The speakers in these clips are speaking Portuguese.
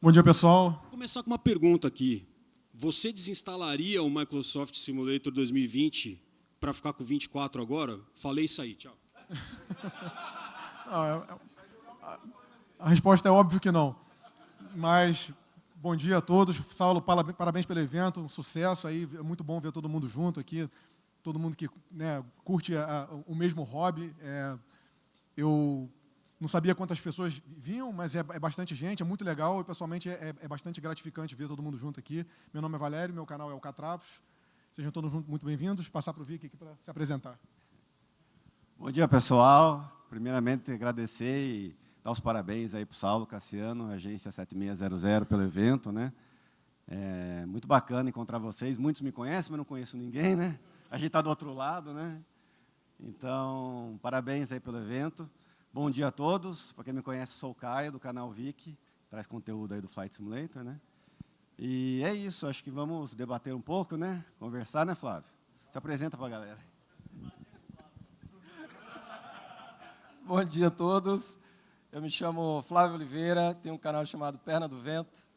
Bom dia, pessoal. Vou começar com uma pergunta aqui. Você desinstalaria o Microsoft Simulator 2020 para ficar com o 24 agora? Falei isso aí, tchau. A resposta é óbvio que não. Mas, bom dia a todos. Saulo, parabéns pelo evento, um sucesso aí. É muito bom ver todo mundo junto aqui, todo mundo que, né, curte o mesmo hobby. Eu não sabia quantas pessoas vinham, mas é bastante gente, é muito legal e, pessoalmente, é bastante gratificante ver todo mundo junto aqui. Meu nome é Valério, meu canal é o Catrapos. Sejam todos muito bem-vindos. Passar para o Vic aqui para se apresentar. Bom dia, pessoal. Primeiramente, agradecer e dar os parabéns aí para o Saulo Cassiano, agência 7600, pelo evento, né? É muito bacana encontrar vocês. Muitos me conhecem, mas não conheço ninguém, né? A gente está do outro lado, né? Então, parabéns aí pelo evento. Bom dia a todos. Para quem me conhece, sou o Caio, do canal Vic, traz conteúdo aí do Flight Simulator, né? E é isso, acho que vamos debater um pouco, né? Conversar, né, Flávio? Se apresenta para a galera. Bom dia a todos. Eu me chamo Flávio Oliveira, tenho um canal chamado Perna do Vento.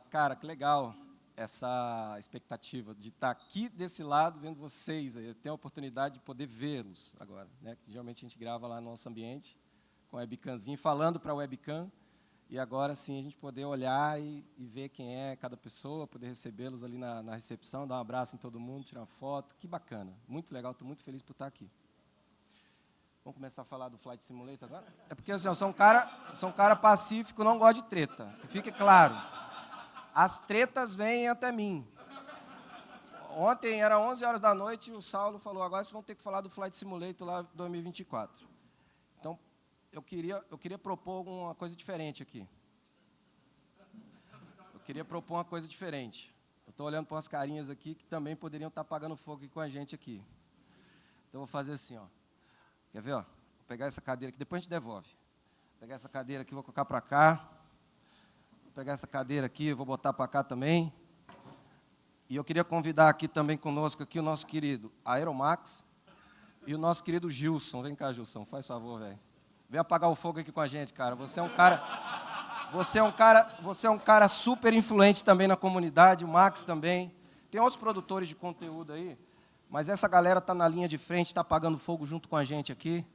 Cara, que legal essa expectativa de estar aqui desse lado vendo vocês. Eu tenho a oportunidade de poder vê-los agora, né? Geralmente a gente grava lá no nosso ambiente com a webcamzinho, falando para a webcam, e agora sim a gente poder olhar e ver quem é cada pessoa, poder recebê-los ali na recepção, dar um abraço em todo mundo, tirar uma foto. Que bacana, muito legal, estou muito feliz por estar aqui. Vamos começar a falar do Flight Simulator agora? É porque assim, eu sou um cara pacífico, não gosto de treta, que fique claro. As tretas vêm até mim. Ontem, era 11 horas da noite, o Saulo falou, agora vocês vão ter que falar do Flight Simulator lá 2024. Então, eu queria propor alguma coisa diferente aqui. Eu queria propor uma coisa diferente. Eu estou olhando para umas carinhas aqui que também poderiam estar apagando fogo aqui com a gente aqui. Então, eu vou fazer assim, ó. Quer ver? Ó? Vou pegar essa cadeira aqui, depois a gente devolve. Vou pegar essa cadeira aqui, vou colocar para cá. Vou pegar essa cadeira aqui, vou botar para cá também. E eu queria convidar aqui também conosco aqui o nosso querido Aeromax e o nosso querido Gilson. Vem cá, Gilson, faz favor, velho. Vem apagar o fogo aqui com a gente, cara. Você é um cara super influente também na comunidade, o Max também. Tem outros produtores de conteúdo aí. Mas essa galera está na linha de frente, está apagando fogo junto com a gente aqui.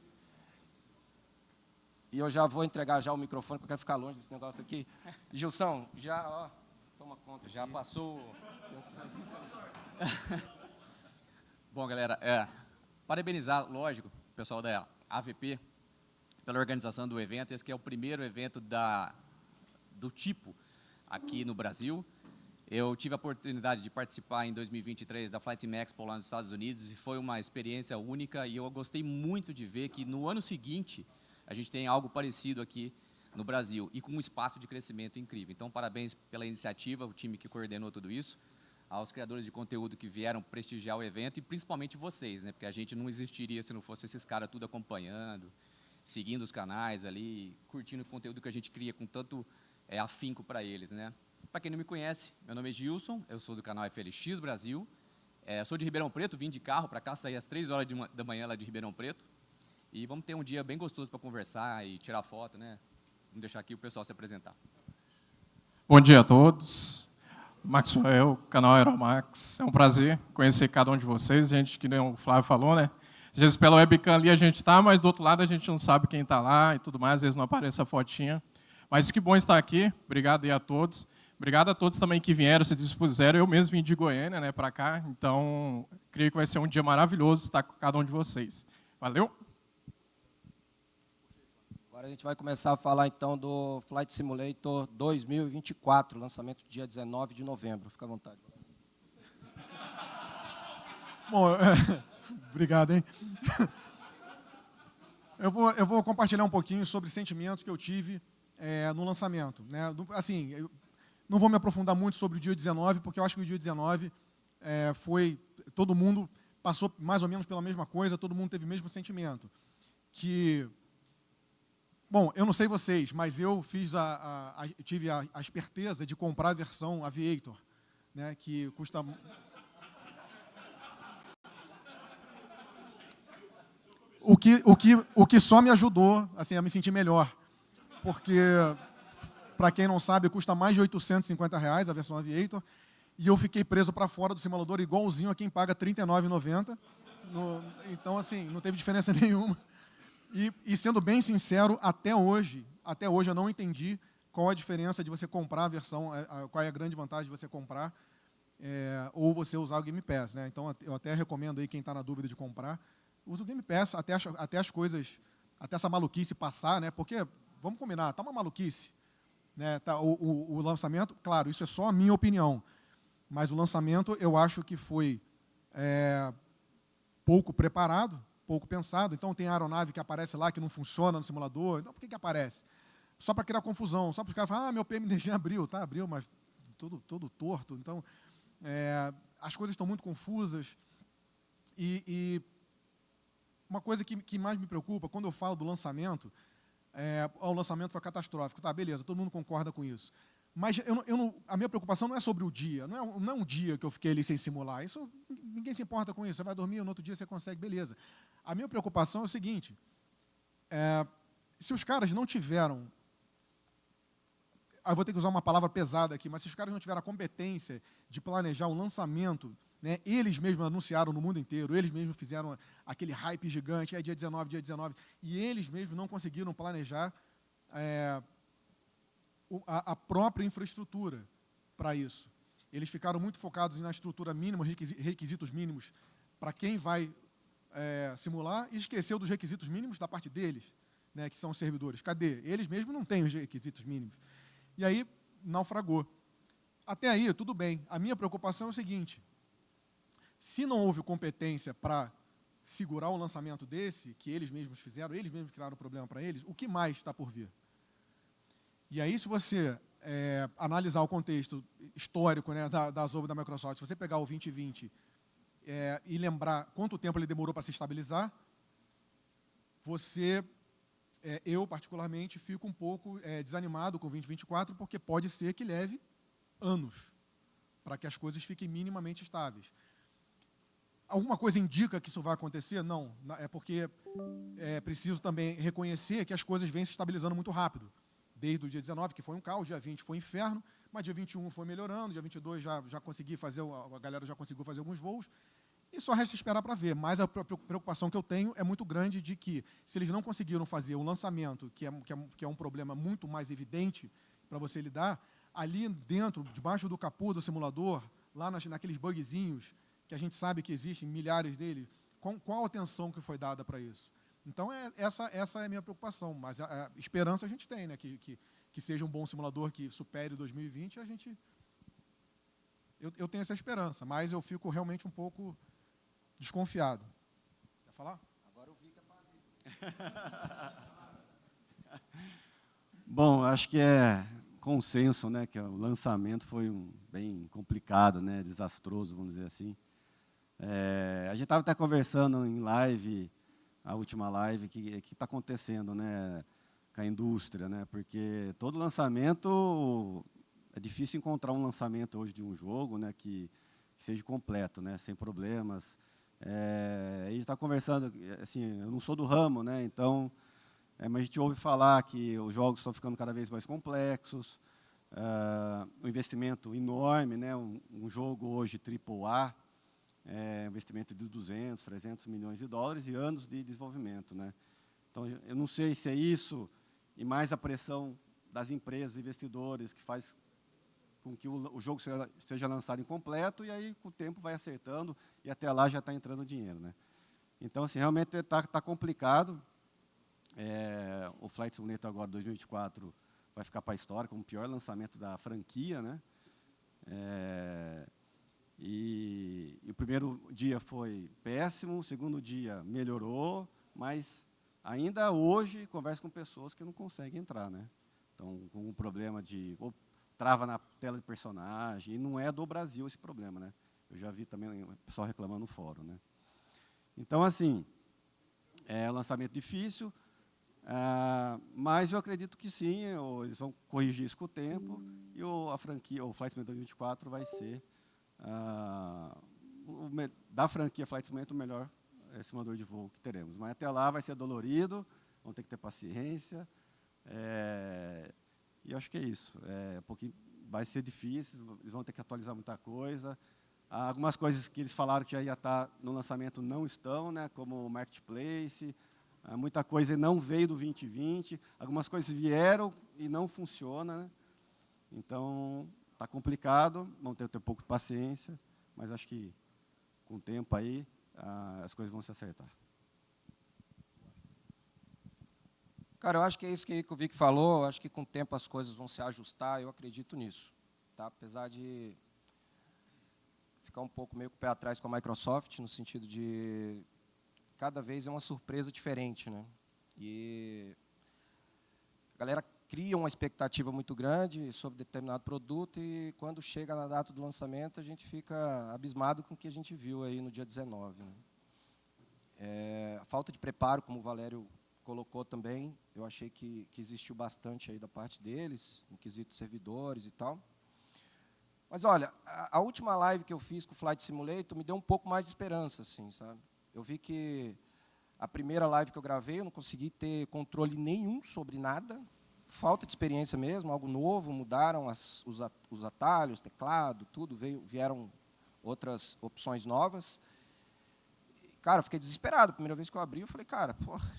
E eu já vou entregar já o microfone, porque eu quero ficar longe desse negócio aqui. Gilson, já, ó, toma conta. Já aqui. Passou. Bom, galera, parabenizar, lógico, o pessoal da AVP pela organização do evento. Esse que é o primeiro evento do tipo aqui no Brasil. Eu tive a oportunidade de participar em 2023 da Flight Sim Expo lá nos Estados Unidos e foi uma experiência única e eu gostei muito de ver que no ano seguinte a gente tem algo parecido aqui no Brasil e com um espaço de crescimento incrível. Então, parabéns pela iniciativa, o time que coordenou tudo isso, aos criadores de conteúdo que vieram prestigiar o evento e principalmente vocês, né? Porque a gente não existiria se não fosse esses caras tudo acompanhando, seguindo os canais ali, curtindo o conteúdo que a gente cria com tanto afinco para eles, né? Para quem não me conhece, meu nome é Gilson, eu sou do canal FLX Brasil, sou de Ribeirão Preto, vim de carro para cá, saí às 3 horas da manhã lá de Ribeirão Preto, e vamos ter um dia bem gostoso para conversar e tirar foto, né? Vamos deixar aqui o pessoal se apresentar. Bom dia a todos, Maxwell, canal Aeromax, é um prazer conhecer cada um de vocês, gente, que nem o Flávio falou, né? Às vezes pela webcam ali a gente está, mas do outro lado a gente não sabe quem está lá e tudo mais, às vezes não aparece a fotinha. Mas que bom estar aqui, obrigado aí a todos. Obrigado a todos também que vieram, se dispuseram. Eu mesmo vim de Goiânia, né, para cá, então creio que vai ser um dia maravilhoso estar com cada um de vocês. Valeu? Agora a gente vai começar a falar então do Flight Simulator 2024, lançamento dia 19 de novembro. Fica à vontade. Bom, obrigado, hein? Eu vou compartilhar um pouquinho sobre sentimentos que eu tive no lançamento, né? Assim, eu não vou me aprofundar muito sobre o dia 19, porque eu acho que o dia 19 todo mundo passou mais ou menos pela mesma coisa, todo mundo teve o mesmo sentimento. Bom, eu não sei vocês, mas eu tive a esperteza de comprar a versão Aviator, né, que custa... O que só me ajudou assim, a me sentir melhor, porque para quem não sabe, custa mais de R$850 a versão Aviator, e eu fiquei preso para fora do simulador igualzinho a quem paga R$39,90. Então, assim, não teve diferença nenhuma. E sendo bem sincero, até hoje eu não entendi qual a diferença de você comprar a versão, qual é a grande vantagem de você comprar ou você usar o Game Pass, né? Então, eu até recomendo aí quem está na dúvida de comprar, use o Game Pass até as coisas, até essa maluquice passar, né? Porque, vamos combinar, tá uma maluquice, né? Tá, o lançamento, claro, isso é só a minha opinião, mas o lançamento eu acho que foi pouco preparado, pouco pensado. Então, tem a aeronave que aparece lá, que não funciona no simulador. Então, por que aparece? Só para criar confusão, só para os caras falarem, meu PMDG abriu, tá, abriu, mas todo torto. Então, as coisas estão muito confusas. E uma coisa que mais me preocupa, quando eu falo do lançamento, o lançamento foi catastrófico. Tá, beleza, todo mundo concorda com isso. Mas a minha preocupação não é sobre o dia, não é um dia que eu fiquei ali sem simular. Isso, ninguém se importa com isso. Você vai dormir, no outro dia você consegue, beleza. A minha preocupação é o seguinte, se os caras não tiveram, eu vou ter que usar uma palavra pesada aqui, mas se os caras não tiveram a competência de planejar um lançamento, né, eles mesmos anunciaram no mundo inteiro, eles mesmos fizeram aquele hype gigante, dia 19, e eles mesmos não conseguiram planejar a própria infraestrutura para isso. Eles ficaram muito focados na estrutura mínima, requisitos mínimos para quem vai simular, e esqueceu dos requisitos mínimos da parte deles, né, que são os servidores. Cadê? Eles mesmos não têm os requisitos mínimos. E aí, naufragou. Até aí, tudo bem. A minha preocupação é o seguinte, se não houve competência para segurar um lançamento desse, que eles mesmos fizeram, eles mesmos criaram o problema para eles, o que mais está por vir? E aí, se você analisar o contexto histórico, né, da Azovo e da Microsoft, se você pegar o 2020 e lembrar quanto tempo ele demorou para se estabilizar, eu, particularmente, fico um pouco desanimado com o 2024, porque pode ser que leve anos para que as coisas fiquem minimamente estáveis. Alguma coisa indica que isso vai acontecer? Não. É porque é preciso também reconhecer que as coisas vêm se estabilizando muito rápido. Desde o dia 19, que foi um caos, dia 20 foi um inferno, mas dia 21 foi melhorando, dia 22 já consegui fazer, a galera já conseguiu fazer alguns voos, e só resta esperar para ver. Mas a preocupação que eu tenho é muito grande de que, se eles não conseguiram fazer o lançamento, que é um problema muito mais evidente para você lidar, ali dentro, debaixo do capô do simulador, lá naqueles bugzinhos, que a gente sabe que existem milhares deles, qual a atenção que foi dada para isso? Então, essa é a minha preocupação, mas a esperança a gente tem, né? Que seja um bom simulador que supere o 2020, eu tenho essa esperança, mas eu fico realmente um pouco desconfiado. Quer falar? Agora eu vi que é parecido. Bom, acho que é consenso, né, que o lançamento foi bem complicado, né, desastroso, vamos dizer assim. A gente estava até conversando em live, a última live, que está acontecendo, né, com a indústria, né, porque todo lançamento, é difícil encontrar um lançamento hoje de um jogo, né, que seja completo, né, sem problemas. A gente está conversando, assim, eu não sou do ramo, né, então, mas a gente ouve falar que os jogos estão ficando cada vez mais complexos, um investimento enorme, né, um jogo hoje AAA, investimento de 200, 300 milhões de dólares e anos de desenvolvimento, né. Então, eu não sei se é isso e mais a pressão das empresas, investidores, que faz com que o jogo seja lançado incompleto, e aí, com o tempo, vai acertando, e até lá já está entrando dinheiro, né. Então, assim, realmente está complicado. O Flight Simulator agora, 2024, vai ficar para a história como o pior lançamento da franquia, né. E o primeiro dia foi péssimo, o segundo dia melhorou, mas ainda hoje converso com pessoas que não conseguem entrar, né. Então, com um problema de trava na tela de personagem, e não é do Brasil esse problema, né. Eu já vi também o pessoal reclamando no fórum, né. Então, assim, é um lançamento difícil, mas eu acredito que sim, eles vão corrigir isso com o tempo, e a franquia, o Flight Simulator 2024, vai ser, da franquia Flight Simulator, o melhor simulador de voo que teremos. Mas até lá vai ser dolorido, vão ter que ter paciência, E acho que é isso. Um pouquinho, vai ser difícil, eles vão ter que atualizar muita coisa. Algumas coisas que eles falaram que já ia estar no lançamento não estão, né, como o Marketplace. Muita coisa não veio do 2020. Algumas coisas vieram e não funcionam, né? Então, está complicado, vão ter um pouco de paciência, mas acho que, com o tempo aí, as coisas vão se acertar. Cara, eu acho que é isso que o Vic falou, eu acho que com o tempo as coisas vão se ajustar, eu acredito nisso. Tá? Apesar de ficar um pouco meio com o pé atrás com a Microsoft, no sentido de cada vez é uma surpresa diferente, né? E a galera cria uma expectativa muito grande sobre determinado produto e quando chega na data do lançamento a gente fica abismado com o que a gente viu aí no dia 19. Né? A falta de preparo, como o Valério colocou também, eu achei que existiu bastante aí da parte deles, no quesito servidores e tal. Mas, olha, a última live que eu fiz com o Flight Simulator me deu um pouco mais de esperança, assim, sabe? Eu vi que a primeira live que eu gravei, eu não consegui ter controle nenhum sobre nada, falta de experiência mesmo, algo novo, mudaram os atalhos, teclado, tudo, vieram outras opções novas. Cara, eu fiquei desesperado. A primeira vez que eu abri, eu falei, cara, porra,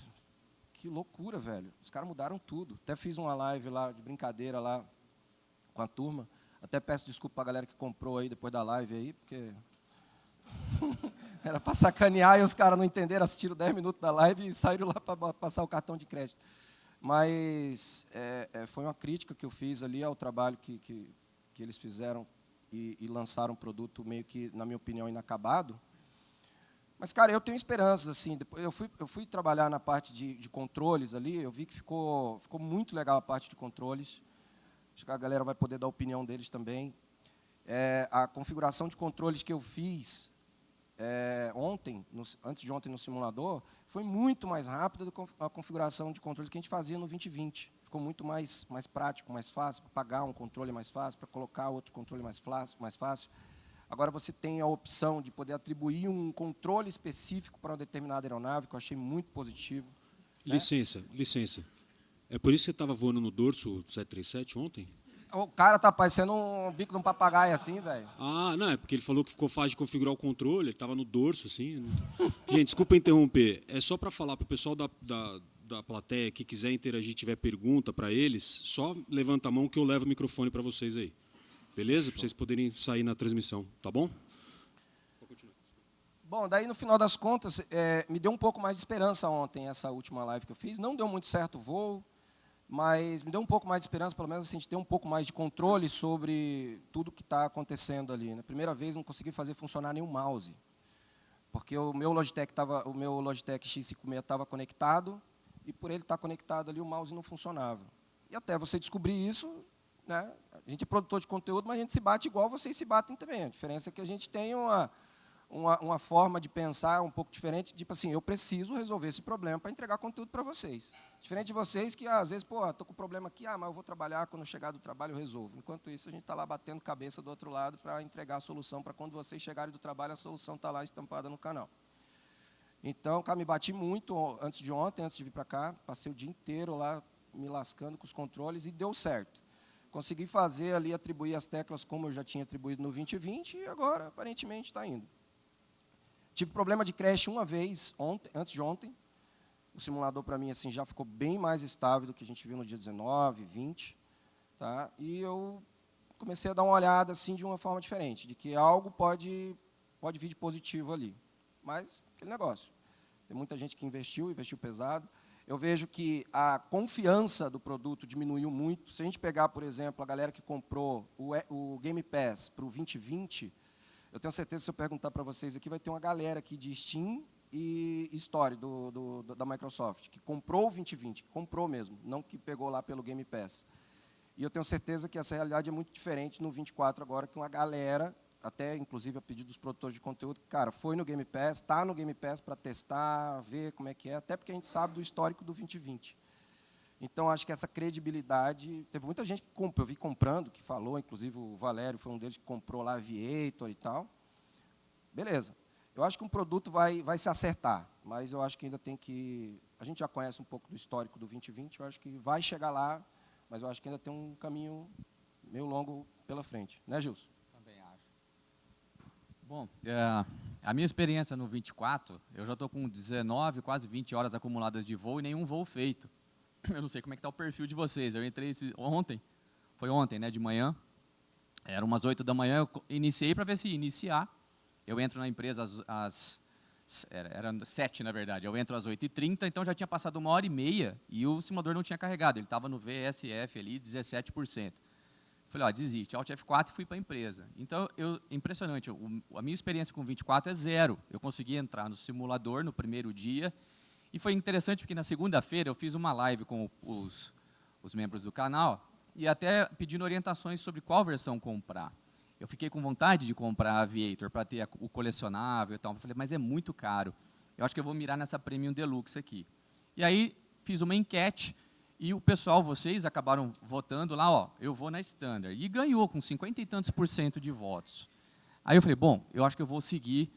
que loucura, velho. Os caras mudaram tudo. Até fiz uma live lá, de brincadeira lá com a turma. Até peço desculpa para a galera que comprou aí depois da live aí, porque era para sacanear e os caras não entenderam, assistiram 10 minutos da live e saíram lá para passar o cartão de crédito. Mas foi uma crítica que eu fiz ali ao trabalho que eles fizeram e lançaram um produto meio que, na minha opinião, inacabado. Mas, cara, eu tenho esperanças. Assim, depois eu fui trabalhar na parte de controles ali, eu vi que ficou muito legal a parte de controles. Acho que a galera vai poder dar a opinião deles também. A configuração de controles que eu fiz ontem, antes de ontem no simulador, foi muito mais rápida do que a configuração de controles que a gente fazia no 2020. Ficou muito mais prático, mais fácil, para pagar um controle mais fácil, para colocar outro controle mais fácil. Agora você tem a opção de poder atribuir um controle específico para uma determinada aeronave, que eu achei muito positivo. Né? Licença. É por isso que você estava voando no dorso 737 ontem? O cara tá parecendo um bico de um papagaio assim, velho. Ah, não, é porque ele falou que ficou fácil de configurar o controle, ele estava no dorso, assim. Gente, desculpa interromper. É só para falar para o pessoal da plateia que quiser interagir, tiver pergunta para eles, só levanta a mão que eu levo o microfone para vocês aí. Beleza? Para vocês poderem sair na transmissão, tá bom? Bom, daí no final das contas, me deu um pouco mais de esperança ontem, essa última live que eu fiz. Não deu muito certo o voo, mas me deu um pouco mais de esperança, pelo menos assim, de ter um pouco mais de controle sobre tudo que está acontecendo ali. Na primeira vez, não consegui fazer funcionar nenhum mouse, porque o meu Logitech X56 estava conectado, e por ele estar conectado ali, o mouse não funcionava. E até você descobrir isso, né, a gente é produtor de conteúdo, mas a gente se bate igual vocês se batem também. A diferença é que a gente tem uma forma de pensar um pouco diferente, tipo assim, eu preciso resolver esse problema para entregar conteúdo para vocês. Diferente de vocês que, às vezes, estou com um problema aqui, mas eu vou trabalhar, quando eu chegar do trabalho eu resolvo. Enquanto isso, a gente está lá batendo cabeça do outro lado para entregar a solução, para quando vocês chegarem do trabalho, a solução está lá estampada no canal. Então, cara, me bati muito antes de vir para cá, passei o dia inteiro lá me lascando com os controles e deu certo. Consegui fazer ali, atribuir as teclas como eu já tinha atribuído no 2020 e agora, aparentemente, está indo. Tive problema de crash uma vez, antes de ontem. O simulador, para mim, assim, já ficou bem mais estável do que a gente viu no dia 19, 20. Tá? E eu comecei a dar uma olhada assim, de uma forma diferente, de que algo pode vir de positivo ali. Mas, aquele negócio. Tem muita gente que investiu pesado. Eu vejo que a confiança do produto diminuiu muito. Se a gente pegar, por exemplo, a galera que comprou o Game Pass para o 2020, eu tenho certeza que se eu perguntar para vocês aqui, vai ter uma galera aqui de Steam e Store da Microsoft, que comprou o 2020, que comprou mesmo, não que pegou lá pelo Game Pass. E eu tenho certeza que essa realidade é muito diferente no 24 agora, que uma galera, até inclusive a pedido dos produtores de conteúdo, cara, foi no Game Pass, está no Game Pass para testar, ver como é que é, até porque a gente sabe do histórico do 2020. Então, acho que essa credibilidade... Teve muita gente que comprou, eu vi comprando, que falou, inclusive o Valério foi um deles que comprou lá Aviator e tal. Beleza. Eu acho que um produto vai se acertar, mas eu acho que ainda tem que... A gente já conhece um pouco do histórico do 2020, eu acho que vai chegar lá, mas eu acho que ainda tem um caminho meio longo pela frente. Né, Gilson? Também acho. Bom, a minha experiência no 24, eu já estou com 19, quase 20 horas acumuladas de voo e nenhum voo feito. Eu não sei como é que está o perfil de vocês. Eu entrei ontem, foi ontem, né, de manhã, eram umas 8 da manhã, eu iniciei para ver se iniciar. Eu entro na empresa eram 7, na verdade, eu entro às 8h30, então já tinha passado 1h30 e o simulador não tinha carregado, ele estava no VSF ali, 17%. Falei, ó, desiste, Alt F4 e fui para a empresa. Então, impressionante, a minha experiência com 24 é 0. Eu consegui entrar no simulador no primeiro dia, e foi interessante porque na segunda-feira eu fiz uma live com os membros do canal, e até pedindo orientações sobre qual versão comprar. Eu fiquei com vontade de comprar a Aviator para ter o colecionável e tal. Eu falei, mas é muito caro. Eu acho que eu vou mirar nessa Premium Deluxe aqui. E aí, fiz uma enquete, e o pessoal, vocês, acabaram votando lá, ó, eu vou na Standard. E ganhou com 50 e tantos % de votos. Aí eu falei, bom, eu acho que eu vou seguir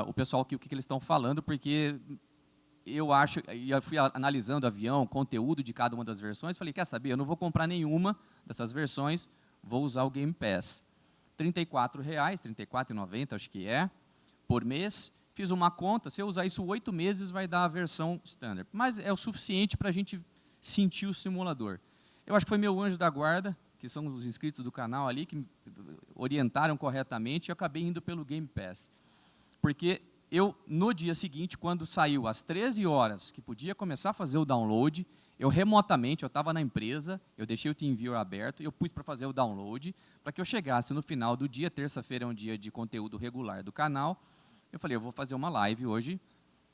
o pessoal, o que eles estão falando, porque eu acho, e eu fui analisando o avião, conteúdo de cada uma das versões, falei, quer saber, eu não vou comprar nenhuma dessas versões, vou usar o Game Pass. R$ 34,00, R$ 34,90, acho que é, por mês. Fiz uma conta, se eu usar isso 8 meses, vai dar a versão Standard. Mas é o suficiente para a gente sentir o simulador. Eu acho que foi meu anjo da guarda, que são os inscritos do canal ali, que me orientaram corretamente, e eu acabei indo pelo Game Pass. Porque eu, no dia seguinte, quando saiu às 13 horas, que podia começar a fazer o download, eu remotamente, eu estava na empresa, eu deixei o TeamViewer aberto, eu pus para fazer o download, para que eu chegasse no final do dia, terça-feira é um dia de conteúdo regular do canal, eu falei, eu vou fazer uma live hoje,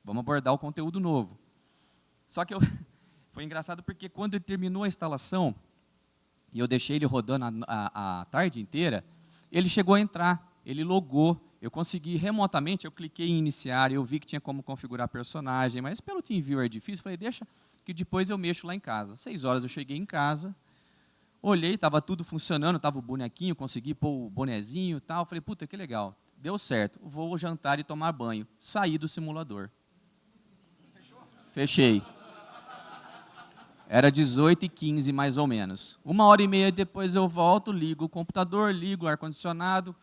vamos abordar o conteúdo novo. Só que foi engraçado porque quando ele terminou a instalação, e eu deixei ele rodando a tarde inteira, ele chegou a entrar, ele logou, eu consegui remotamente, eu cliquei em iniciar, eu vi que tinha como configurar personagem, mas pelo TeamViewer é difícil, falei, deixa que depois eu mexo lá em casa. 6 horas eu cheguei em casa, olhei, estava tudo funcionando, estava o bonequinho, consegui pôr o bonezinho e tal, falei, puta, que legal, deu certo, vou jantar e tomar banho. Saí do simulador. Fechei. Era 18h15, mais ou menos. 1h30 depois eu volto, ligo o computador, ligo o ar-condicionado,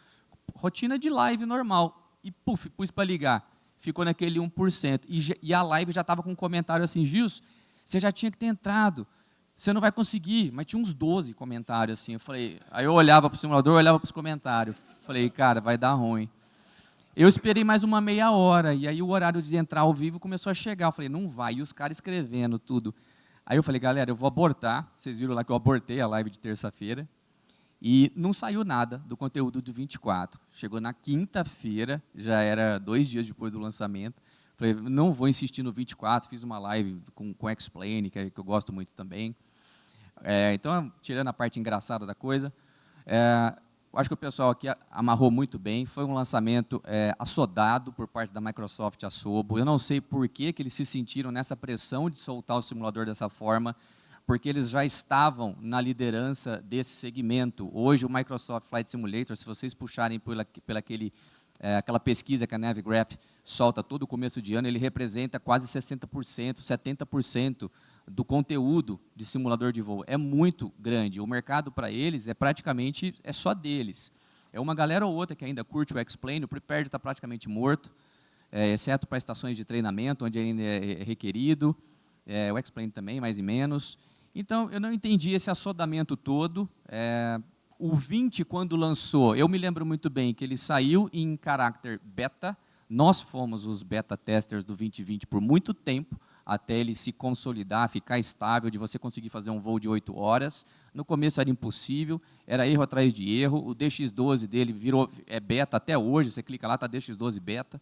rotina de live normal. E, puf, pus para ligar. Ficou naquele 1%. E a live já estava com um comentário assim, Gilson, você já tinha que ter entrado, você não vai conseguir. Mas tinha uns 12 comentários assim. Eu falei, aí eu olhava para o simulador, olhava para os comentários. Falei, cara, vai dar ruim. Eu esperei mais uma meia hora, e aí o horário de entrar ao vivo começou a chegar. Eu falei, não vai. E os caras escrevendo tudo. Aí eu falei, galera, eu vou abortar. Vocês viram lá que eu abortei a live de terça-feira. E não saiu nada do conteúdo do 24. Chegou na quinta-feira, já era 2 dias depois do lançamento. Falei, não vou insistir no 24, fiz uma live com Explain, que eu gosto muito também. Então, tirando a parte engraçada da coisa, acho que o pessoal aqui amarrou muito bem. Foi um lançamento assodado por parte da Microsoft Asobo. Eu não sei por que eles se sentiram nessa pressão de soltar o simulador dessa forma, porque eles já estavam na liderança desse segmento. Hoje, o Microsoft Flight Simulator, se vocês puxarem aquela pesquisa que a Navigraph solta todo começo de ano, ele representa quase 60%, 70% do conteúdo de simulador de voo. É muito grande. O mercado para eles praticamente só deles. É uma galera ou outra que ainda curte o X-Plane, o Prepared está praticamente morto, exceto para estações de treinamento, onde ainda é requerido, o X-Plane também, mais e menos. Então, eu não entendi esse assodamento todo. O 20, quando lançou, eu me lembro muito bem que ele saiu em caráter beta. Nós fomos os beta testers do 2020 por muito tempo, até ele se consolidar, ficar estável, de você conseguir fazer um voo de 8 horas. No começo era impossível, era erro atrás de erro. O DX12 dele virou beta até hoje, você clica lá, está DX12 beta.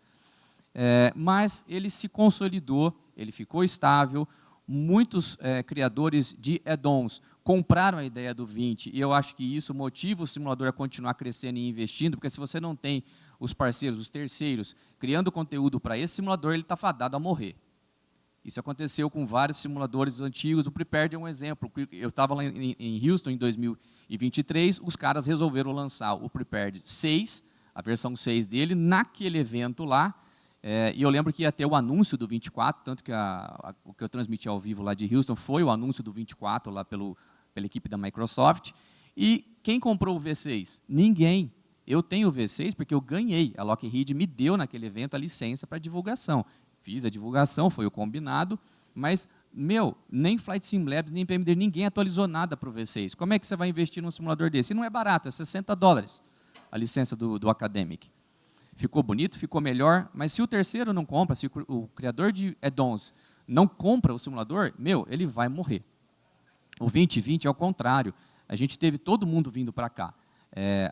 Mas ele se consolidou, ele ficou estável. Muitos criadores de add-ons compraram a ideia do 20, e eu acho que isso motiva o simulador a continuar crescendo e investindo, porque se você não tem os parceiros, os terceiros, criando conteúdo para esse simulador, ele está fadado a morrer. Isso aconteceu com vários simuladores antigos, o Prepared é um exemplo. Eu estava lá em Houston em 2023, os caras resolveram lançar o Prepared 6, a versão 6 dele, naquele evento lá. E eu lembro que ia ter o anúncio do 24, tanto que o que eu transmiti ao vivo lá de Houston foi o anúncio do 24 lá pela equipe da Microsoft. E quem comprou o V6? Ninguém. Eu tenho o V6 porque eu ganhei. A Lockheed me deu naquele evento a licença para divulgação. Fiz a divulgação, foi o combinado, mas, nem Flight Sim Labs, nem PMD, ninguém atualizou nada para o V6. Como é que você vai investir num simulador desse? E não é barato, é $60 a licença do Academic. Ficou bonito, ficou melhor, mas se o terceiro não compra, se o criador de add-ons não compra o simulador, ele vai morrer. O 2020 é o contrário. A gente teve todo mundo vindo para cá.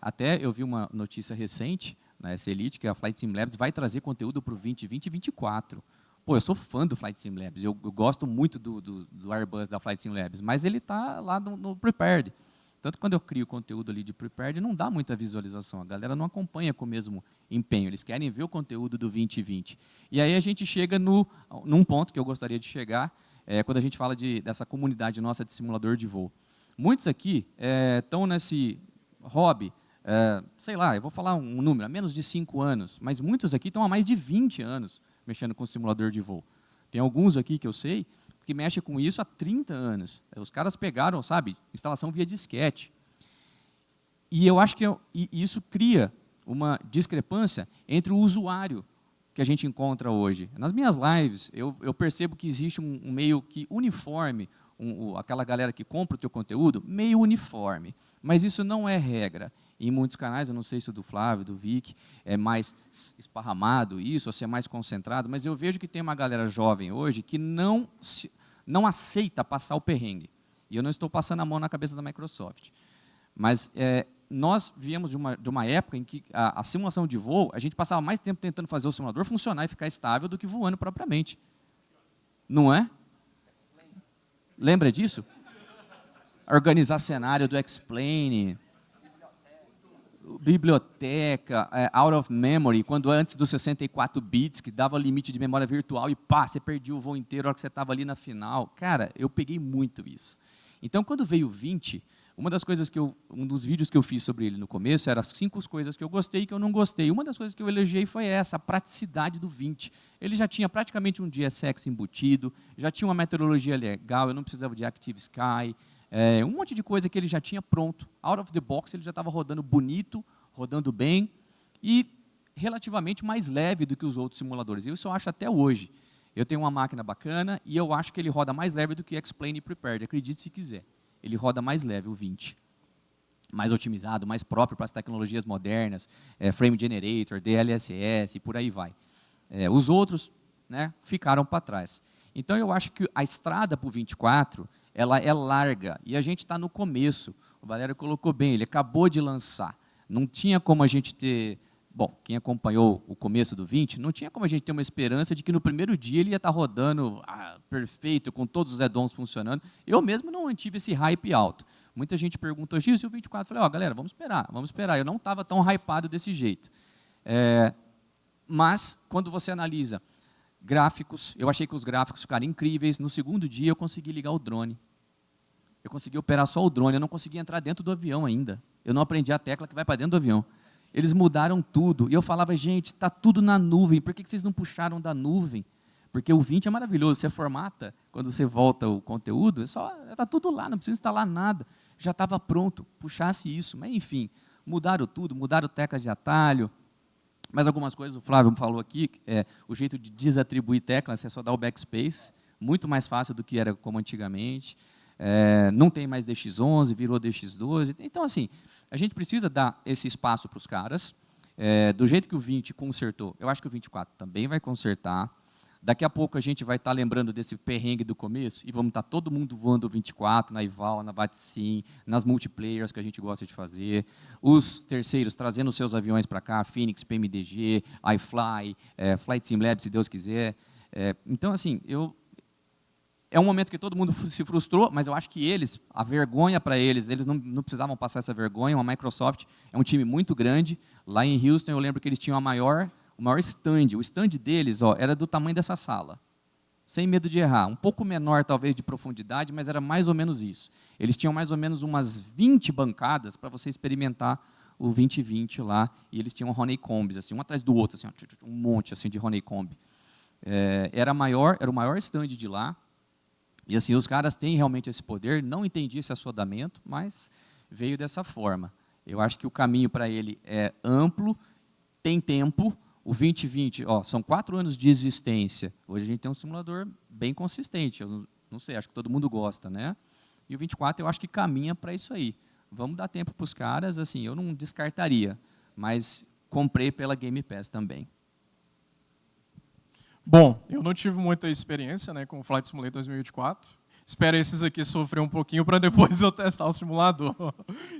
Até eu vi uma notícia recente na S-Elite que a Flight Sim Labs vai trazer conteúdo para o 2020 e 2024. Pô, eu sou fã do Flight Sim Labs, eu gosto muito do Airbus da Flight Sim Labs, mas ele está lá no Prepared. Tanto que quando eu crio conteúdo ali de Prepared, não dá muita visualização, a galera não acompanha com o mesmo empenho, eles querem ver o conteúdo do 2020. E aí a gente chega num ponto que eu gostaria de chegar, quando a gente fala dessa comunidade nossa de simulador de voo. Muitos aqui estão nesse hobby, sei lá, eu vou falar um número, há menos de 5 anos, mas muitos aqui estão há mais de 20 anos mexendo com simulador de voo. Tem alguns aqui que eu sei que mexem com isso há 30 anos. Os caras pegaram, sabe, instalação via disquete. E eu acho que isso cria uma discrepância entre o usuário que a gente encontra hoje. Nas minhas lives, eu percebo que existe um meio que uniforme, aquela galera que compra o teu conteúdo, meio uniforme. Mas isso não é regra. Em muitos canais, eu não sei se o do Flávio, do Vic, é mais esparramado isso, ou se é mais concentrado, mas eu vejo que tem uma galera jovem hoje que não aceita passar o perrengue. E eu não estou passando a mão na cabeça da Microsoft. Mas nós viemos de uma época em que a simulação de voo, a gente passava mais tempo tentando fazer o simulador funcionar e ficar estável do que voando propriamente. Não é? Lembra disso? Organizar cenário do X-Plane, biblioteca, out of memory, quando antes dos 64 bits, que dava limite de memória virtual e pá, você perdia o voo inteiro na hora que você estava ali na final. Cara, eu peguei muito isso. Então, quando veio o 20, um dos vídeos que eu fiz sobre ele no começo era as 5 coisas que eu gostei e que eu não gostei. Uma das coisas que eu elogiei foi essa, a praticidade do 20. Ele já tinha praticamente um GSX embutido, já tinha uma meteorologia legal, eu não precisava de Active Sky, um monte de coisa que ele já tinha pronto. Out of the box, ele já estava rodando bonito, rodando bem e relativamente mais leve do que os outros simuladores. Eu só acho até hoje. Eu tenho uma máquina bacana e eu acho que ele roda mais leve do que X-Plane e Prepared. Acredite se quiser. Ele roda mais leve, o 20. Mais otimizado, mais próprio para as tecnologias modernas, Frame Generator, DLSS e por aí vai. Os outros, né, ficaram para trás. Então, eu acho que a estrada para o 24, ela é larga, e a gente está no começo. O Valério colocou bem, ele acabou de lançar. Não tinha como a gente ter... Bom, quem acompanhou o começo do 20, não tinha como a gente ter uma esperança de que no primeiro dia ele ia estar rodando perfeito, com todos os add-ons funcionando. Eu mesmo não tive esse hype alto. Muita gente perguntou, Gil, e o 24? Eu falei, galera, vamos esperar. Eu não estava tão hypado desse jeito. Mas, quando você analisa gráficos, eu achei que os gráficos ficaram incríveis. No segundo dia, eu consegui ligar o drone. Eu consegui operar só o drone, eu não consegui entrar dentro do avião ainda. Eu não aprendi a tecla que vai para dentro do avião. Eles mudaram tudo. E eu falava, gente, está tudo na nuvem. Por que vocês não puxaram da nuvem? Porque o 20 é maravilhoso. Você formata, quando você volta o conteúdo, está tudo lá, não precisa instalar nada. Já estava pronto, puxasse isso. Mas, enfim, mudaram tudo, mudaram tecla de atalho. Mas algumas coisas, o Flávio falou aqui, o jeito de desatribuir teclas, é só dar o backspace. Muito mais fácil do que era como antigamente. Não tem mais DX11, virou DX12. Então, assim, a gente precisa dar esse espaço para os caras. Do jeito que o 20 consertou, eu acho que o 24 também vai consertar. Daqui a pouco a gente vai estar lembrando desse perrengue do começo e vamos estar todo mundo voando o 24, na Ival, na VATSIM, nas multiplayers que a gente gosta de fazer. Os terceiros trazendo seus aviões para cá, Phoenix, PMDG, iFly, Flight Sim Labs, se Deus quiser. Então, assim, é um momento que todo mundo se frustrou, mas eu acho que a vergonha para eles não precisavam passar essa vergonha. A Microsoft é um time muito grande. Lá em Houston, eu lembro que eles tinham o maior stand. O stand deles era do tamanho dessa sala, sem medo de errar. Um pouco menor, talvez, de profundidade, mas era mais ou menos isso. Eles tinham mais ou menos umas 20 bancadas para você experimentar o 2020 lá, e eles tinham honeycombs, assim, um atrás do outro, assim, um monte assim, de honeycomb. Era o maior stand de lá. E assim, os caras têm realmente esse poder, não entendi esse assodamento, mas veio dessa forma. Eu acho que o caminho para ele é amplo, tem tempo. O 2020, são 4 anos de existência. Hoje a gente tem um simulador bem consistente. Eu não sei, acho que todo mundo gosta, né? E o 24 eu acho que caminha para isso aí. Vamos dar tempo para os caras, assim, eu não descartaria, mas comprei pela Game Pass também. Bom, eu não tive muita experiência, né, com o Flight Simulator 2024. Espero esses aqui sofrer um pouquinho para depois eu testar o simulador.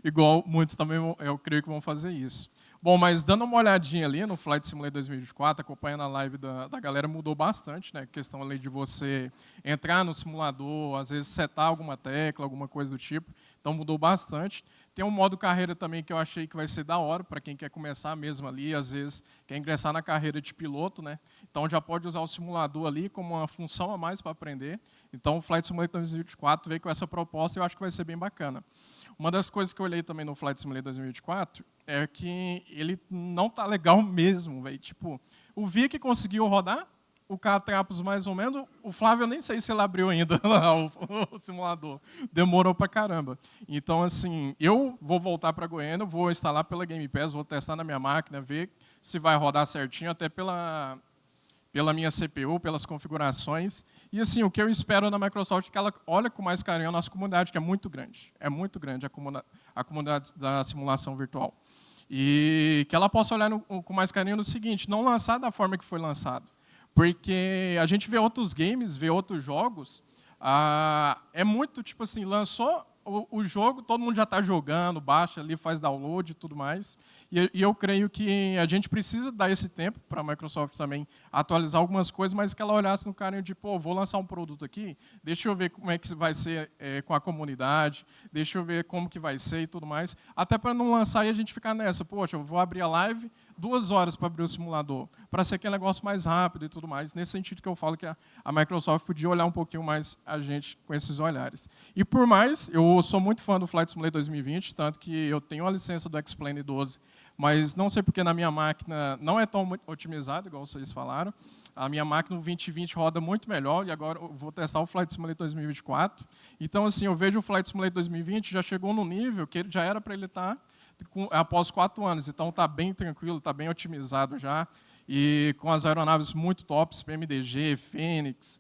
Igual muitos também, eu creio que vão fazer isso. Bom, mas dando uma olhadinha ali no Flight Simulator 2024, acompanhando a live da galera, mudou bastante, né? A questão ali de você entrar no simulador, às vezes setar alguma tecla, alguma coisa do tipo. Então mudou bastante. Tem um modo carreira também que eu achei que vai ser da hora para quem quer começar mesmo ali, às vezes quer ingressar na carreira de piloto, né? Então já pode usar o simulador ali como uma função a mais para aprender. Então o Flight Simulator 2024 veio com essa proposta e eu acho que vai ser bem bacana. Uma das coisas que eu olhei também no Flight Simulator 2024 é que ele não tá legal mesmo, velho. Tipo, o Vic conseguiu rodar, o Catrapos mais ou menos, o Flávio eu nem sei se ele abriu ainda o simulador. Demorou pra caramba. Então, assim, eu vou voltar para Goiânia, vou instalar pela Game Pass, vou testar na minha máquina, ver se vai rodar certinho, até pela minha CPU, pelas configurações. E, assim, o que eu espero da Microsoft é que ela olhe com mais carinho a nossa comunidade, que é muito grande. É muito grande a comunidade da simulação virtual. E que ela possa olhar com mais carinho no seguinte, não lançar da forma que foi lançado. Porque a gente vê outros games, vê outros jogos, é muito, tipo assim, lançou o jogo, todo mundo já está jogando, baixa ali, faz download e tudo mais. E eu creio que a gente precisa dar esse tempo para a Microsoft também atualizar algumas coisas, mas que ela olhasse no carinho de, pô, vou lançar um produto aqui, deixa eu ver como é que vai ser com a comunidade, deixa eu ver como que vai ser e tudo mais, até para não lançar e a gente ficar nessa, poxa, eu vou abrir a live, 2 horas para abrir o simulador, para ser aquele negócio mais rápido e tudo mais. Nesse sentido que eu falo que a Microsoft podia olhar um pouquinho mais a gente com esses olhares. E por mais, eu sou muito fã do Flight Simulator 2020, tanto que eu tenho a licença do X-Plane 12, mas não sei porque na minha máquina não é tão otimizado, igual vocês falaram. A minha máquina no 2020 roda muito melhor, e agora eu vou testar o Flight Simulator 2024. Então, assim, eu vejo o Flight Simulator 2020 já chegou no nível que já era para ele estar após 4 anos, então está bem tranquilo, está bem otimizado já, e com as aeronaves muito tops, PMDG, Fênix,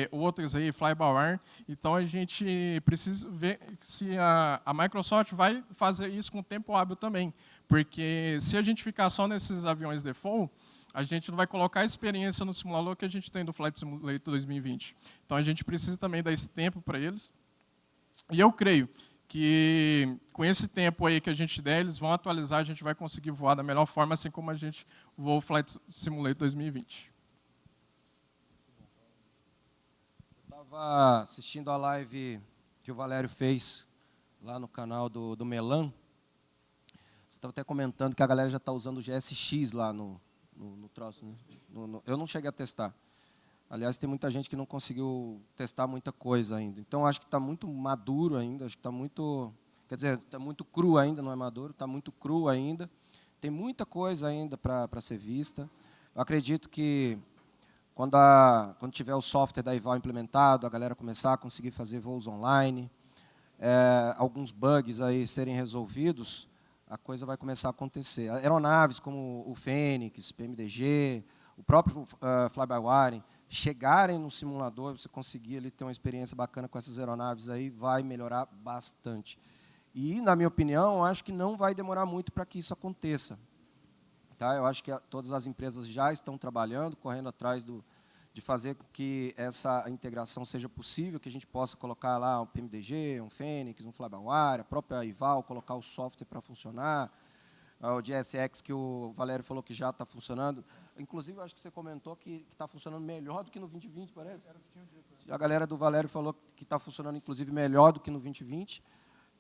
outras aí, Fly-by-Wire. Então a gente precisa ver se a Microsoft vai fazer isso com tempo hábil também, porque se a gente ficar só nesses aviões default, a gente não vai colocar a experiência no simulador que a gente tem do Flight Simulator 2020. Então a gente precisa também dar esse tempo para eles, e eu creio que com esse tempo aí que a gente der, eles vão atualizar, a gente vai conseguir voar da melhor forma, assim como a gente voou o Flight Simulator 2020. Eu estava assistindo a live que o Valério fez lá no canal do Melan. Você estava até comentando que a galera já está usando o GSX lá no troço, né? Eu não cheguei a testar. Aliás, tem muita gente que não conseguiu testar muita coisa ainda. Então, acho que está muito maduro ainda, acho que está muito... Quer dizer, está muito cru ainda, não é maduro, está muito cru ainda. Tem muita coisa ainda para ser vista. Eu acredito que, quando tiver o software da Ival implementado, a galera começar a conseguir fazer voos online, alguns bugs aí serem resolvidos, a coisa vai começar a acontecer. Aeronaves como o Fênix, PMDG, o próprio Fly-by-Wire, chegarem no simulador, você conseguir ali ter uma experiência bacana com essas aeronaves aí, vai melhorar bastante. E, na minha opinião, acho que não vai demorar muito para que isso aconteça. Tá? Eu acho que todas as empresas já estão trabalhando, correndo atrás de fazer com que essa integração seja possível, que a gente possa colocar lá um PMDG, um Fênix, um Fly-by-Wire, a própria Ival, colocar o software para funcionar, o GSX que o Valério falou que já está funcionando. Inclusive, eu acho que você comentou que está funcionando melhor do que no 2020, parece? Era o que tinha dito. A galera do Valério falou que está funcionando, inclusive, melhor do que no 2020.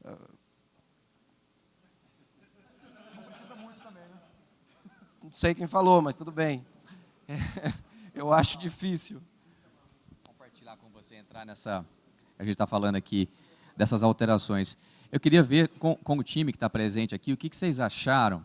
Não precisa muito também, né? Não sei quem falou, mas tudo bem. Eu acho difícil. Compartilhar com você, entrar nessa... A gente está falando aqui dessas alterações. Eu queria ver com o time que está presente aqui, o que vocês acharam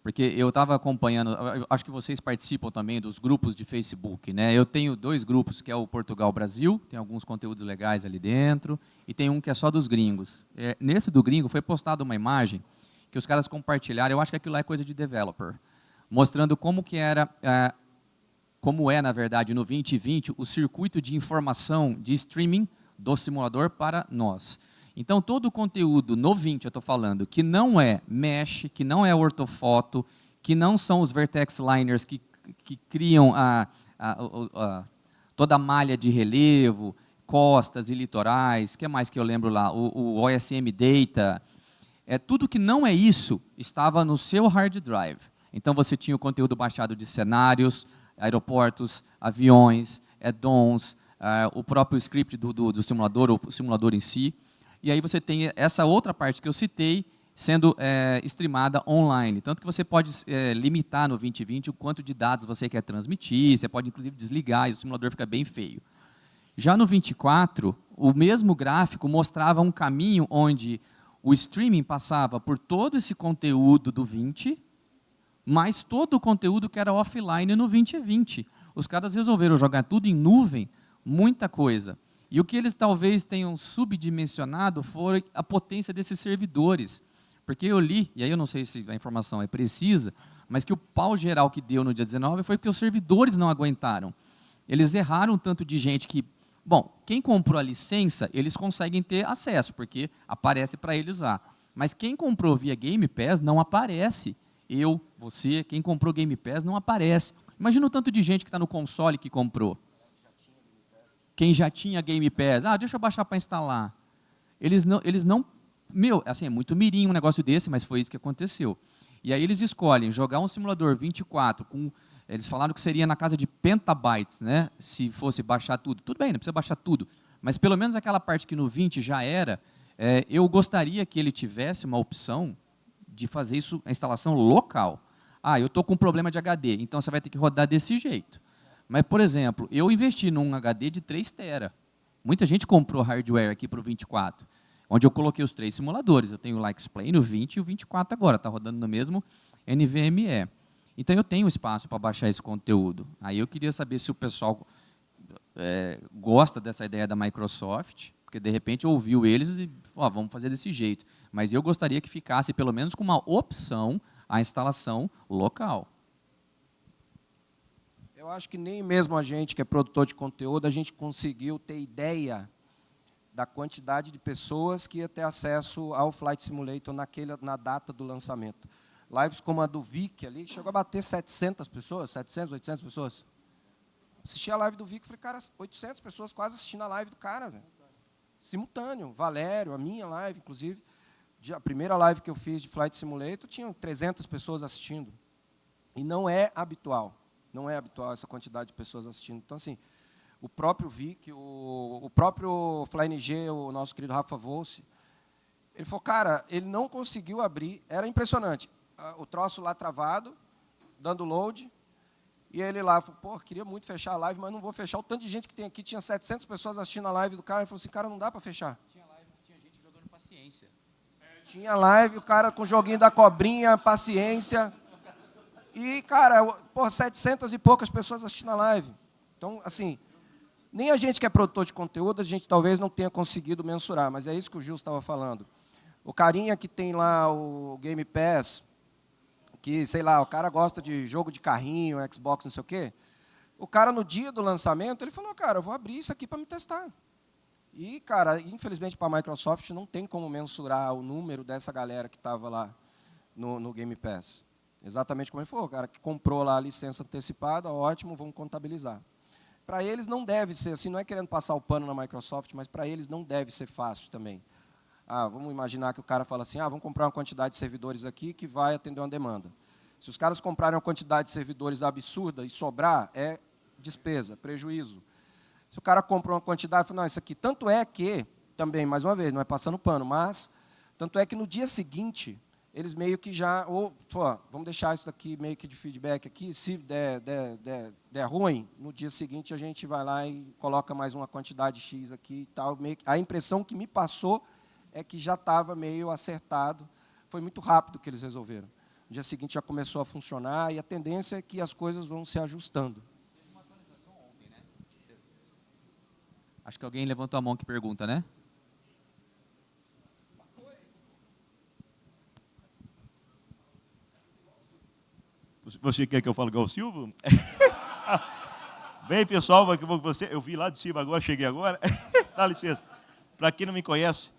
Porque eu estava acompanhando, acho que vocês participam também dos grupos de Facebook, né? Eu tenho 2 grupos, que é o Portugal Brasil, tem alguns conteúdos legais ali dentro, e tem um que é só dos gringos. Nesse do gringo foi postada uma imagem que os caras compartilharam, eu acho que aquilo lá é coisa de developer, mostrando como que era, como é, na verdade, no 2020, o circuito de informação de streaming do simulador para nós. Então, todo o conteúdo no 20, eu estou falando, que não é mesh, que não é ortofoto, que não são os vertex liners que criam toda a malha de relevo, costas e litorais, o que mais que eu lembro lá? O OSM Data. Tudo que não é isso estava no seu hard drive. Então, você tinha o conteúdo baixado de cenários, aeroportos, aviões, add-ons, o próprio script do simulador, ou o simulador em si. E aí você tem essa outra parte que eu citei sendo streamada online. Tanto que você pode limitar no 2020 o quanto de dados você quer transmitir, você pode inclusive desligar e o simulador fica bem feio. Já no 24, o mesmo gráfico mostrava um caminho onde o streaming passava por todo esse conteúdo do 20, mas todo o conteúdo que era offline no 2020. Os caras resolveram jogar tudo em nuvem, muita coisa. E o que eles talvez tenham subdimensionado foi a potência desses servidores. Porque eu li, e aí eu não sei se a informação é precisa, mas que o pau geral que deu no dia 19 foi porque os servidores não aguentaram. Eles erraram um tanto de gente que, bom, quem comprou a licença, eles conseguem ter acesso, porque aparece para eles lá. Mas quem comprou via Game Pass não aparece. Eu, você, quem comprou Game Pass não aparece. Imagina o tanto de gente que está no console que comprou. Quem já tinha Game Pass, deixa eu baixar para instalar. Eles não, assim, é muito mirim um negócio desse, mas foi isso que aconteceu. E aí eles escolhem jogar um simulador 24, eles falaram que seria na casa de petabytes, né, se fosse baixar tudo. Tudo bem, não precisa baixar tudo, mas pelo menos aquela parte que no 20 já era, eu gostaria que ele tivesse uma opção de fazer isso, a instalação local. Eu estou com um problema de HD, então você vai ter que rodar desse jeito. Mas, por exemplo, eu investi num HD de 3 TB. Muita gente comprou hardware aqui para o 24, onde eu coloquei os 3 simuladores. Eu tenho o LikeSplane, o 20 e o 24 agora, está rodando no mesmo NVMe. Então, eu tenho espaço para baixar esse conteúdo. Aí eu queria saber se o pessoal gosta dessa ideia da Microsoft, porque, de repente, ouviu eles e falou, vamos fazer desse jeito. Mas eu gostaria que ficasse, pelo menos, com uma opção a instalação local. Eu acho que nem mesmo a gente, que é produtor de conteúdo, a gente conseguiu ter ideia da quantidade de pessoas que ia ter acesso ao Flight Simulator na data do lançamento. Lives como a do Vic ali, chegou a bater 700 pessoas, 700, 800 pessoas. Assisti a live do Vic e falei, cara, 800 pessoas quase assistindo a live do cara, velho. Simultâneo. Valério, a minha live, inclusive. A primeira live que eu fiz de Flight Simulator, tinham 300 pessoas assistindo. E não é habitual. Não é habitual essa quantidade de pessoas assistindo. Então, assim, o próprio Vic, o próprio FlyNG, o nosso querido Rafa Volce, ele falou, cara, ele não conseguiu abrir, era impressionante. O troço lá travado, dando load, e ele lá falou, queria muito fechar a live, mas não vou fechar. O tanto de gente que tem aqui, tinha 700 pessoas assistindo a live do cara, ele falou assim, cara, não dá para fechar. Tinha live que tinha gente jogando paciência. Tinha live, o cara com o joguinho da cobrinha, paciência. E, cara, 700 e poucas pessoas assistindo a live. Então, assim, nem a gente que é produtor de conteúdo, a gente talvez não tenha conseguido mensurar, mas é isso que o Gil estava falando. O carinha que tem lá o Game Pass, que, sei lá, o cara gosta de jogo de carrinho, Xbox, não sei o quê, o cara, no dia do lançamento, ele falou, cara, eu vou abrir isso aqui para me testar. E, cara, infelizmente, para a Microsoft, não tem como mensurar o número dessa galera que estava lá no Game Pass. Exatamente como ele falou, o cara que comprou lá a licença antecipada, ótimo, vamos contabilizar. Para eles não deve ser assim, não é querendo passar o pano na Microsoft, mas para eles não deve ser fácil também. Vamos imaginar que o cara fala assim, vamos comprar uma quantidade de servidores aqui que vai atender uma demanda. Se os caras comprarem uma quantidade de servidores absurda e sobrar, é despesa, prejuízo. Se o cara compra uma quantidade, fala, não, isso aqui, tanto é que, também, mais uma vez, não é passando pano, mas, tanto é que no dia seguinte, eles meio que já, vamos deixar isso aqui meio que de feedback aqui, se der ruim, no dia seguinte a gente vai lá e coloca mais uma quantidade X aqui e tal. A impressão que me passou é que já estava meio acertado, foi muito rápido que eles resolveram. No dia seguinte já começou a funcionar e a tendência é que as coisas vão se ajustando. Acho que alguém levantou a mão que pergunta, né? Você quer que eu fale igual o Silvio? Bem, pessoal, eu vi lá de cima agora, cheguei agora. Dá licença. Para quem não me conhece,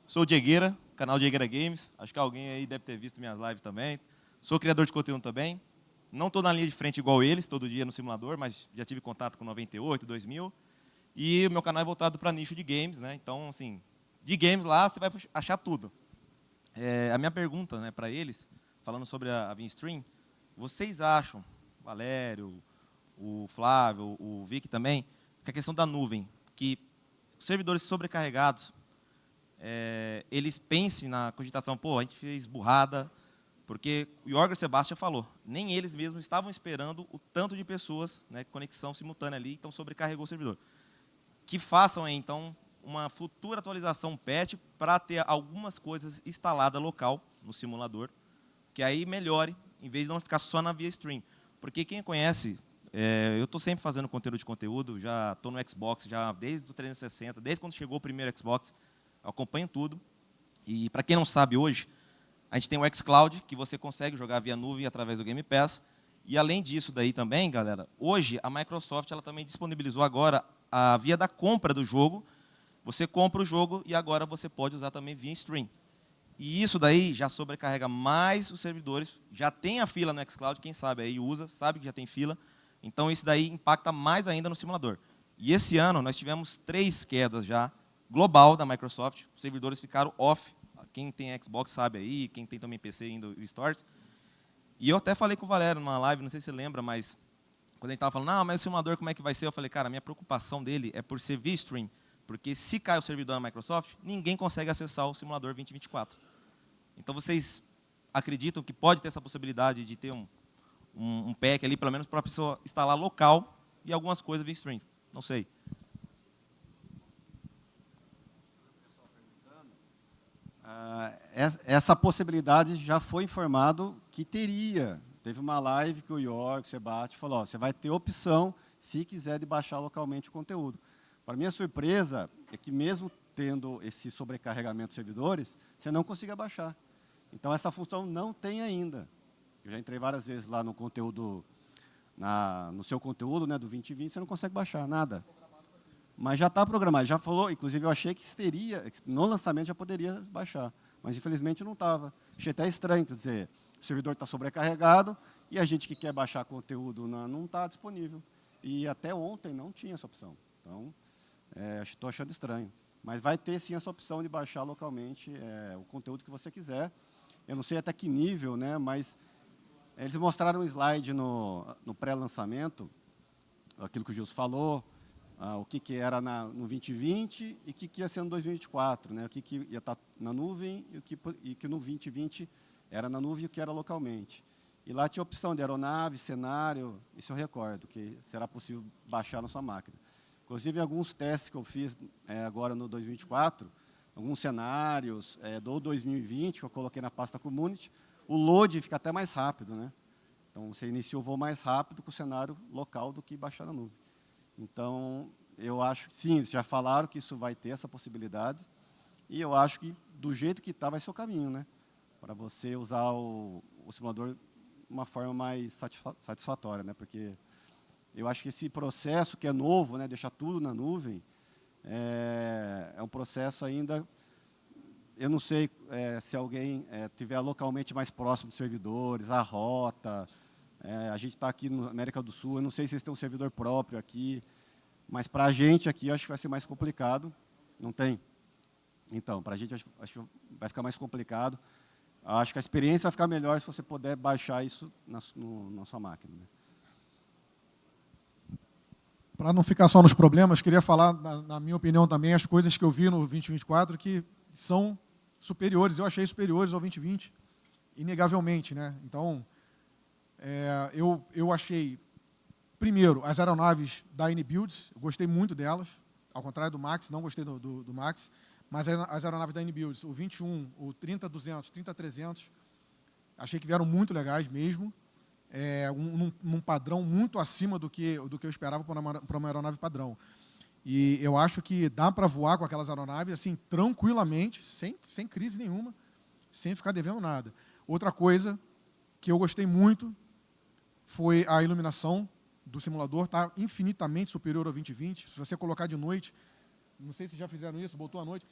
sou o Diegueira, canal Diegueira Games. Acho que alguém aí deve ter visto minhas lives também. Sou criador de conteúdo também. Não estou na linha de frente igual eles, todo dia no simulador, mas já tive contato com 98, 2000. E o meu canal é voltado para nicho de games, né? Então, assim, de games lá você vai achar tudo. A minha pergunta, né, para eles, falando sobre a Vinstream, vocês acham, Valério, o Flávio, o Vic também, que a questão da nuvem, que os servidores sobrecarregados, eles pensem na cogitação, pô, a gente fez burrada, porque o Jorge Sebastião falou, nem eles mesmos estavam esperando o tanto de pessoas, né, conexão simultânea ali, então sobrecarregou o servidor. Que façam, então, uma futura atualização patch para ter algumas coisas instaladas local no simulador, que aí melhore, em vez de não ficar só na via stream. Porque quem conhece, eu estou sempre fazendo conteúdo, já estou no Xbox, já desde o 360, desde quando chegou o primeiro Xbox, eu acompanho tudo. E para quem não sabe hoje, a gente tem o xCloud, que você consegue jogar via nuvem através do Game Pass. E além disso daí também, galera, hoje a Microsoft ela também disponibilizou agora a via da compra do jogo. Você compra o jogo e agora você pode usar também via stream. E isso daí já sobrecarrega mais os servidores, já tem a fila no xCloud, quem sabe aí usa, sabe que já tem fila, então isso daí impacta mais ainda no simulador. E esse ano nós tivemos 3 quedas já, global da Microsoft, os servidores ficaram off, quem tem Xbox sabe aí, quem tem também PC ainda, o Stores. E eu até falei com o Valério numa live, não sei se você lembra, mas quando a gente estava falando, não, mas o simulador como é que vai ser? Eu falei, cara, a minha preocupação dele é por ser via stream, porque se cai o servidor da Microsoft, ninguém consegue acessar o simulador 2024. Então, vocês acreditam que pode ter essa possibilidade de ter um pack ali, pelo menos para a pessoa instalar local e algumas coisas via stream? Não sei. Essa possibilidade já foi informado que teria. Teve uma live que o Jorge, o Sebastião, falou, ó, você vai ter opção, se quiser, de baixar localmente o conteúdo. Para minha surpresa, é que mesmo tendo esse sobrecarregamento de servidores, você não consiga baixar. Então, essa função não tem ainda. Eu já entrei várias vezes lá no conteúdo, no seu conteúdo, né, do 2020, você não consegue baixar nada. Mas já está programado, já falou, inclusive eu achei que teria, no lançamento já poderia baixar, mas infelizmente não estava. Achei até estranho, quer dizer, o servidor está sobrecarregado e a gente que quer baixar conteúdo não está disponível. E até ontem não tinha essa opção. Então, estou achando estranho. Mas vai ter sim essa opção de baixar localmente o conteúdo que você quiser. Eu não sei até que nível, né, mas eles mostraram um slide no pré-lançamento, aquilo que o Gilson falou, o que era no 2020 e o que ia ser no 2024, né, o que ia estar na nuvem e que no 2020 era na nuvem e o que era localmente. E lá tinha opção de aeronave, cenário, isso eu recordo, que será possível baixar na sua máquina. Inclusive, alguns testes que eu fiz agora no 2024, alguns cenários do 2020, que eu coloquei na pasta Community, o load fica até mais rápido, né? Então, você inicia o voo mais rápido com o cenário local do que baixar na nuvem. Então, eu acho que, sim, eles já falaram que isso vai ter essa possibilidade, e eu acho que, do jeito que está, vai ser o caminho, né? Para você usar o simulador de uma forma mais satisfatória, né? Porque eu acho que esse processo, que é novo, né, deixar tudo na nuvem, é um processo ainda, eu não sei se alguém estiver localmente mais próximo dos servidores, a rota, a gente está aqui na América do Sul, eu não sei se eles têm um servidor próprio aqui, mas para a gente aqui, eu acho que vai ser mais complicado, não tem? Então, para a gente, acho que vai ficar mais complicado. Acho que a experiência vai ficar melhor se você puder baixar isso na sua máquina, né? Para não ficar só nos problemas, queria falar, na minha opinião também, as coisas que eu vi no 2024 que são superiores, eu achei superiores ao 2020, inegavelmente, né? Então, eu achei, primeiro, as aeronaves da N-Builds, eu gostei muito delas, ao contrário do Max, não gostei do Max, mas as aeronaves da N-Builds, o 21, o 30-200, 30-300, Achei que vieram muito legais mesmo, num padrão muito acima do que eu esperava para uma aeronave padrão. E eu acho que dá para voar com aquelas aeronaves assim, tranquilamente, sem crise nenhuma, sem ficar devendo nada. Outra coisa que eu gostei muito foi a iluminação do simulador, está infinitamente superior ao 2020. Se você colocar de noite, não sei se já fizeram isso, botou à noite,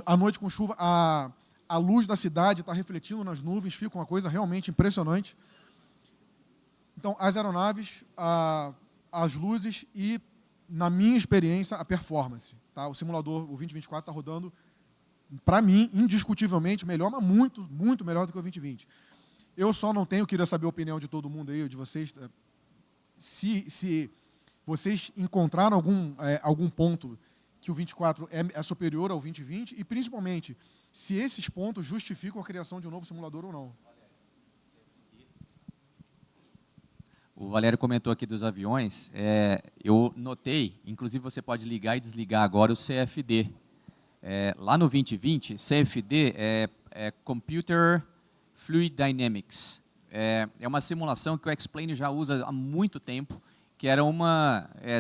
à noite com chuva, a luz da cidade está refletindo nas nuvens, fica uma coisa realmente impressionante. Então, as aeronaves, as luzes e, na minha experiência, a performance. Tá? O simulador, o 2024, está rodando, para mim, indiscutivelmente melhor, mas muito, muito melhor do que o 2020. Eu só não tenho, queria saber a opinião de todo mundo aí, de vocês, se vocês encontraram algum ponto que o 24 é superior ao 2020 e, principalmente, se esses pontos justificam a criação de um novo simulador ou não. O Valério comentou aqui dos aviões. Eu notei, inclusive você pode ligar e desligar agora o CFD. Lá no 2020, CFD é Computer Fluid Dynamics. É uma simulação que o X-Plane já usa há muito tempo, que era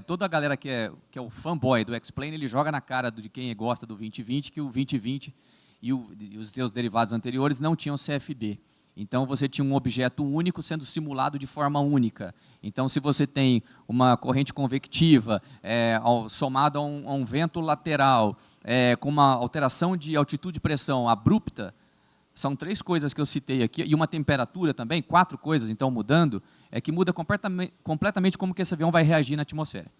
toda a galera que é o fanboy do X-Plane, ele joga na cara de quem gosta do 2020, que o 2020 e os seus derivados anteriores não tinham CFD. Então, você tinha um objeto único sendo simulado de forma única. Então, se você tem uma corrente convectiva somada a um vento lateral, com uma alteração de altitude e pressão abrupta, são 3 coisas que eu citei aqui, e uma temperatura também, 4 coisas, então, mudando, que muda completamente como que esse avião vai reagir na atmosfera.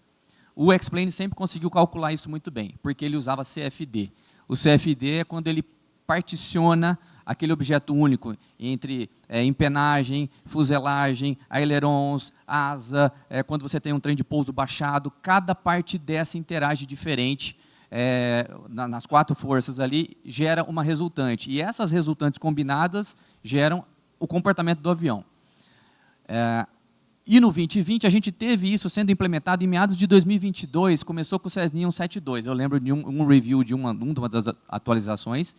O X-Plane sempre conseguiu calcular isso muito bem, porque ele usava CFD. O CFD é quando ele particiona aquele objeto único entre empenagem, fuselagem, ailerons, asa, quando você tem um trem de pouso baixado, cada parte dessa interage diferente, nas 4 forças ali, gera uma resultante. E essas resultantes combinadas geram o comportamento do avião. E no 2020, a gente teve isso sendo implementado em meados de 2022, começou com o Cessninha 172. Eu lembro de um review de uma das atualizações,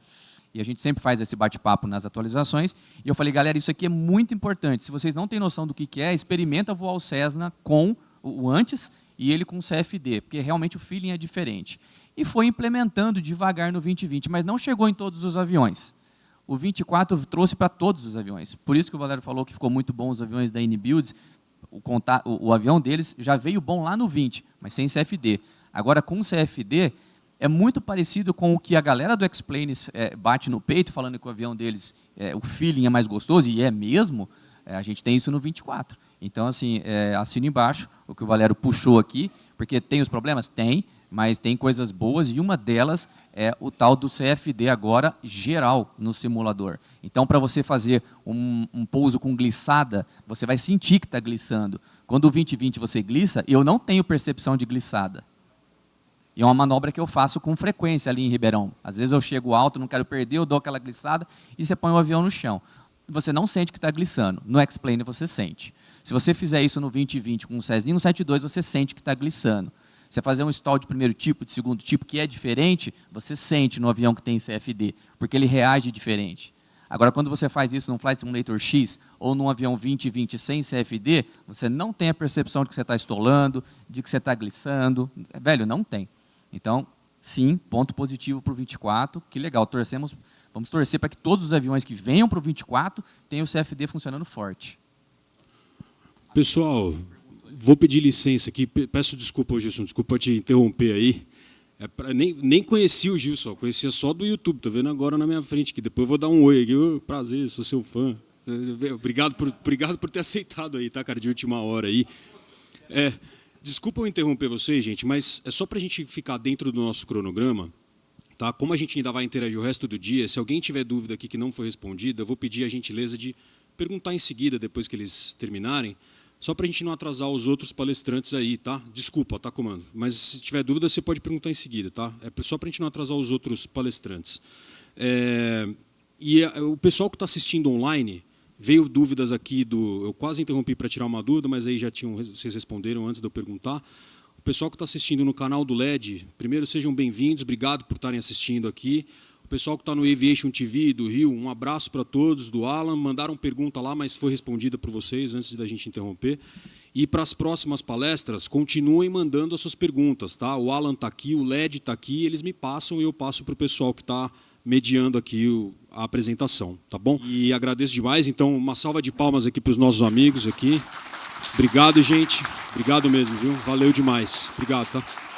e a gente sempre faz esse bate-papo nas atualizações, e eu falei, galera, isso aqui é muito importante. Se vocês não têm noção do que é, experimenta voar o Cessna com o antes e ele com o CFD, porque realmente o feeling é diferente. E foi implementando devagar no 2020, mas não chegou em todos os aviões. O 24 trouxe para todos os aviões. Por isso que o Valério falou que ficou muito bom os aviões da N-Builds. O avião deles já veio bom lá no 20, mas sem CFD. Agora, com o CFD, é muito parecido com o que a galera do X-Plane bate no peito, falando que o avião deles, o feeling é mais gostoso, e é mesmo. A gente tem isso no 24. Então, assim, assino embaixo o que o Valério puxou aqui, porque tem os problemas? Tem, mas tem coisas boas, e uma delas é o tal do CFD agora geral no simulador. Então, para você fazer um pouso com glissada, você vai sentir que está glissando. Quando o 2020 você glissa, eu não tenho percepção de glissada. E é uma manobra que eu faço com frequência ali em Ribeirão. Às vezes eu chego alto, não quero perder, eu dou aquela glissada e você põe o avião no chão. Você não sente que está glissando. No X-Plane você sente. Se você fizer isso no 2020 com o Cessninha 172, você sente que está glissando. Você fazer um stall de primeiro tipo, de segundo tipo, que é diferente, você sente no avião que tem CFD, porque ele reage diferente. Agora, quando você faz isso num Flight Simulator X ou num avião 2020 sem CFD, você não tem a percepção de que você está estolando, de que você está glissando. Velho, não tem. Então, sim, ponto positivo para o 24, que legal, vamos torcer para que todos os aviões que venham para o 24 tenham o CFD funcionando forte. Pessoal, vou pedir licença aqui, peço desculpa, Gilson, desculpa te interromper aí. Nem conheci o Gilson, conhecia só do YouTube, estou vendo agora na minha frente aqui. Depois eu vou dar um oi aqui, prazer, sou seu fã. Obrigado por ter aceitado aí, tá, cara, de última hora aí. Desculpa eu interromper vocês, gente, mas é só para a gente ficar dentro do nosso cronograma, tá? Como a gente ainda vai interagir o resto do dia, se alguém tiver dúvida aqui que não foi respondida, eu vou pedir a gentileza de perguntar em seguida, depois que eles terminarem, só para a gente não atrasar os outros palestrantes aí, tá? Desculpa, tá, comando? Mas se tiver dúvida, você pode perguntar em seguida, tá? É só para a gente não atrasar os outros palestrantes. O pessoal que está assistindo online, veio dúvidas aqui eu quase interrompi para tirar uma dúvida, mas aí vocês responderam antes de eu perguntar. O pessoal que está assistindo no canal do LED, primeiro sejam bem-vindos, obrigado por estarem assistindo aqui. O pessoal que está no Aviation TV do Rio, um abraço para todos, do Alan. Mandaram pergunta lá, mas foi respondida por vocês antes da gente interromper. E para as próximas palestras, continuem mandando as suas perguntas, tá? O Alan está aqui, o LED está aqui, eles me passam e eu passo para o pessoal que está mediando aqui a apresentação, tá bom? E agradeço demais, então uma salva de palmas aqui para os nossos amigos aqui. Obrigado, gente. Obrigado mesmo, viu? Valeu demais. Obrigado, tá?